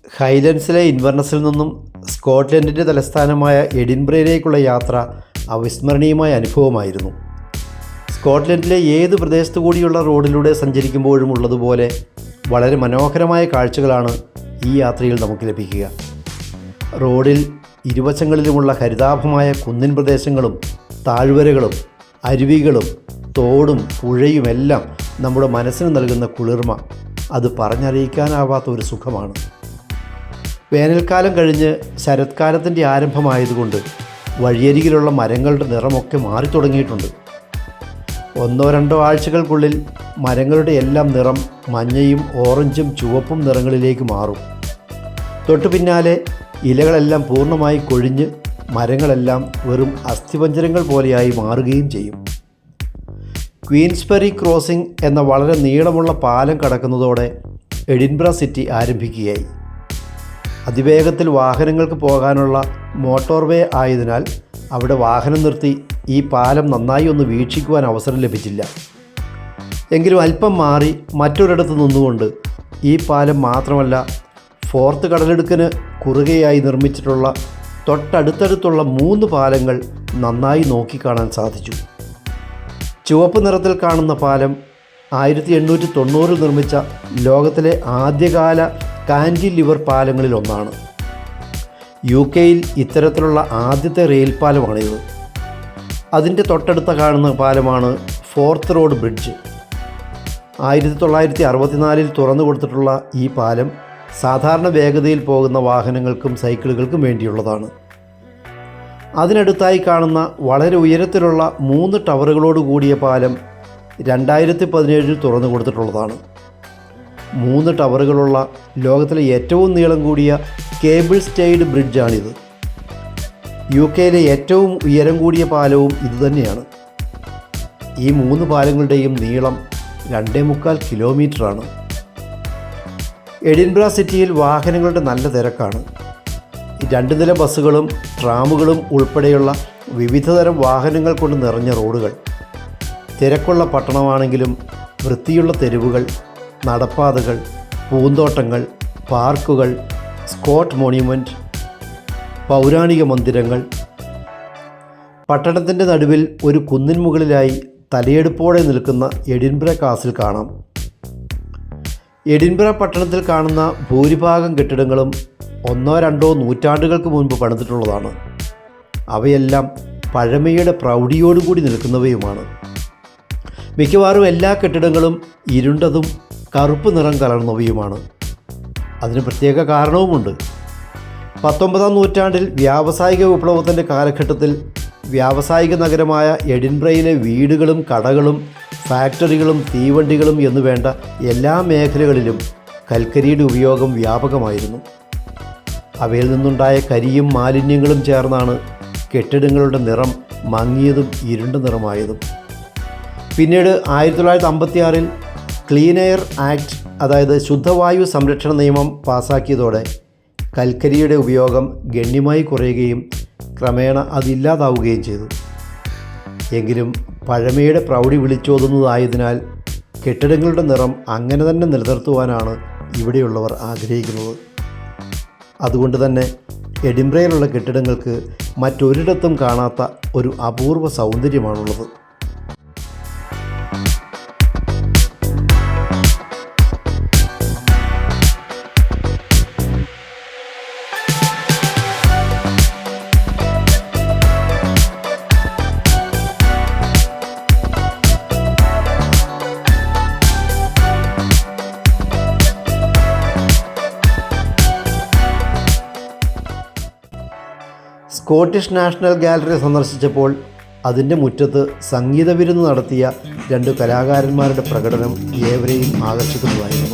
ഹൈലൻഡ്സിലെ ഇൻവെർണസിൽ നിന്നും സ്കോട്ട്ലൻഡിൻ്റെ തലസ്ഥാനമായ എഡിൻബറയിലേക്കുള്ള യാത്ര അവിസ്മരണീയമായ അനുഭവമായിരുന്നു. സ്കോട്ട്ലൻഡിലെ ഏത് പ്രദേശത്തു കൂടിയുള്ള റോഡിലൂടെ സഞ്ചരിക്കുമ്പോഴും ഉള്ളതുപോലെ വളരെ മനോഹരമായ കാഴ്ചകളാണ് ഈ യാത്രയിൽ നമുക്ക് ലഭിക്കുക. റോഡിൽ ഇരുവശങ്ങളിലുമുള്ള ഹരിതാഭമായ കുന്നിൻ പ്രദേശങ്ങളും താഴ്വരകളും അരുവികളും തോടും പുഴയുമെല്ലാം നമ്മുടെ മനസ്സിന് നൽകുന്ന കുളിർമ അത് പറഞ്ഞറിയിക്കാനാവാത്ത ഒരു സുഖമാണ്. വേനൽക്കാലം കഴിഞ്ഞ് ശരത്കാലത്തിൻ്റെ ആരംഭമായതുകൊണ്ട് വഴിയരികിലുള്ള മരങ്ങളുടെ നിറമൊക്കെ മാറി തുടങ്ങിയിട്ടുണ്ട്. 1-2 ആഴ്ചകൾക്കുള്ളിൽ മരങ്ങളുടെ എല്ലാം നിറം മഞ്ഞയും ഓറഞ്ചും ചുവപ്പും നിറങ്ങളിലേക്ക് മാറും. തൊട്ടു പിന്നാലെ ഇലകളെല്ലാം പൂർണ്ണമായി കൊഴിഞ്ഞ് മരങ്ങളെല്ലാം വെറും അസ്ഥിപഞ്ജരങ്ങൾ പോലെയായി മാറുകയും ചെയ്യും. ക്വീൻസ്ബറി ക്രോസിംഗ് എന്ന വളരെ നീളമുള്ള പാലം കടക്കുന്നതോടെ എഡിൻബറ സിറ്റി ആരംഭിക്കുകയായി. അതിവേഗത്തിൽ വാഹനങ്ങൾക്ക് പോകാനുള്ള മോട്ടോർവേ ആയതിനാൽ അവിടെ വാഹനം നിർത്തി ഈ പാലം നന്നായി ഒന്ന് വീക്ഷിക്കുവാൻ അവസരം ലഭിച്ചില്ല. എങ്കിലും അല്പം മാറി മറ്റൊരിടത്ത് നിന്നുകൊണ്ട് ഈ പാലം മാത്രമല്ല, ഫോർത്ത് കടലിടുക്കിന് കുറുകയായി നിർമ്മിച്ചിട്ടുള്ള തൊട്ടടുത്തടുത്തുള്ള 3 പാലങ്ങൾ നന്നായി നോക്കിക്കാണാൻ സാധിച്ചു. ചുവപ്പ് നിറത്തിൽ കാണുന്ന പാലം 1890 നിർമ്മിച്ച ലോകത്തിലെ ആദ്യകാല കാൻറ്റിലിവർ പാലങ്ങളിൽ ഒന്നാണ്. UK ഇത്തരത്തിലുള്ള ആദ്യത്തെ റെയിൽ പാലമാണിത്. അതിൻ്റെ തൊട്ടടുത്ത കാണുന്ന പാലമാണ് ഫോർത്ത് റോഡ് ബ്രിഡ്ജ്. 1964 തുറന്നു കൊടുത്തിട്ടുള്ള ഈ പാലം സാധാരണ വേഗതയിൽ പോകുന്ന വാഹനങ്ങൾക്കും സൈക്കിളുകൾക്കും വേണ്ടിയുള്ളതാണ്. അതിനടുത്തായി കാണുന്ന വളരെ ഉയരത്തിലുള്ള 3 ടവറുകളോട് കൂടിയ പാലം 2017 തുറന്നു കൊടുത്തിട്ടുള്ളതാണ്. 3 ടവറുകളുള്ള ലോകത്തിലെ ഏറ്റവും നീളം കൂടിയ കേബിൾ സ്റ്റേയ്ഡ് ബ്രിഡ്ജാണിത്. UK ഏറ്റവും ഉയരം കൂടിയ പാലവും ഇതുതന്നെയാണ്. ഈ 3 പാലങ്ങളുടെയും നീളം 2.25 കിലോമീറ്ററാണ്. എഡിൻബറ സിറ്റിയിൽ വാഹനങ്ങളുടെ നല്ല തിരക്കാണ്. 2 നില ബസ്സുകളും ട്രാമുകളും ഉൾപ്പെടെയുള്ള വിവിധതരം വാഹനങ്ങൾ കൊണ്ട് നിറഞ്ഞ റോഡുകൾ. തിരക്കുള്ള പട്ടണമാണെങ്കിലും വൃത്തിയുള്ള തെരുവുകൾ, നടപ്പാതകൾ, പൂന്തോട്ടങ്ങൾ, പാർക്കുകൾ, സ്കോട്ട് മോണ്യുമെൻറ്റ്, പൗരാണിക മന്ദിരങ്ങൾ. പട്ടണത്തിൻ്റെ നടുവിൽ ഒരു കുന്നിൻ മുകളിലായി തലയെടുപ്പോടെ നിൽക്കുന്ന എഡിൻബറ കാസിൽ കാണാം. എഡിൻബറ പട്ടണത്തിൽ കാണുന്ന ഭൂരിഭാഗം കെട്ടിടങ്ങളും 1-2 നൂറ്റാണ്ടുകൾക്ക് മുൻപ് പണിതിട്ടുള്ളതാണ്. അവയെല്ലാം പഴമയുടെ പ്രൗഢിയോടുകൂടി നിൽക്കുന്നവയുമാണ്. മിക്കവാറും എല്ലാ കെട്ടിടങ്ങളും ഇരുണ്ടതും കറുപ്പ് നിറം കലർന്നവയുമാണ്. അതിന് പ്രത്യേക കാരണവുമുണ്ട്. 19-ാം നൂറ്റാണ്ടിൽ വ്യാവസായിക വിപ്ലവത്തിൻ്റെ കാലഘട്ടത്തിൽ വ്യാവസായിക നഗരമായ എഡിൻബറയിലെ വീടുകളും കടകളും ഫാക്ടറികളും തീവണ്ടികളും എന്നു വേണ്ട എല്ലാ മേഖലകളിലും കൽക്കരിയുടെ ഉപയോഗം വ്യാപകമായിരുന്നു. അവയിൽ നിന്നുണ്ടായ കരിയും മാലിന്യങ്ങളും ചേർന്നാണ് കെട്ടിടങ്ങളുടെ നിറം മങ്ങിയതും ഇരുണ്ട നിറമായതും. പിന്നീട് 1956 ക്ലീൻ എയർ ആക്ട്, അതായത് ശുദ്ധവായു സംരക്ഷണ നിയമം പാസാക്കിയതോടെ കൽക്കരിയുടെ ഉപയോഗം ഗണ്യമായി കുറയുകയും ക്രമേണ അതില്ലാതാവുകയും ചെയ്തു. എങ്കിലും പഴമയുടെ പ്രൗഢി വിളിച്ചോതുന്നതായതിനാൽ കെട്ടിടങ്ങളുടെ നിറം അങ്ങനെ തന്നെ നിലനിർത്തുവാനാണ് ഇവിടെയുള്ളവർ ആഗ്രഹിക്കുന്നത്. അതുകൊണ്ട് തന്നെ എഡിൻബറയിലുള്ള കെട്ടിടങ്ങൾക്ക് മറ്റൊരിടത്തും കാണാത്ത ഒരു അപൂർവ സൗന്ദര്യമാണുള്ളത്. സ്കോട്ടിഷ് നാഷണൽ ഗാലറി സന്ദർശിച്ചപ്പോൾ അതിൻ്റെ മുറ്റത്ത് സംഗീത വിരുന്ന് നടത്തിയ 2 കലാകാരന്മാരുടെ പ്രകടനം ഏവരെയും ആകർഷിക്കുന്നതായിരുന്നു.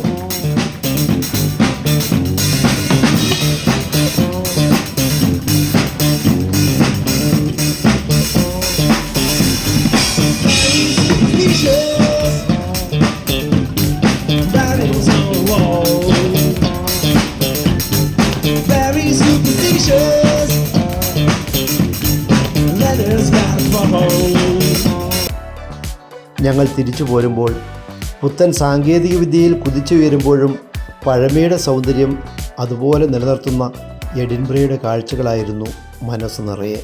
ഞങ്ങൾ തിരിച്ചു പോരുമ്പോൾ പുത്തൻ സാങ്കേതികവിദ്യയിൽ കുതിച്ചുയരുമ്പോഴും പഴമയുടെ സൗന്ദര്യം അതുപോലെ നിലനിർത്തുന്ന എഡിൻബറയുടെ കാഴ്ചകളായിരുന്നു മനസ്സ് നിറയെ.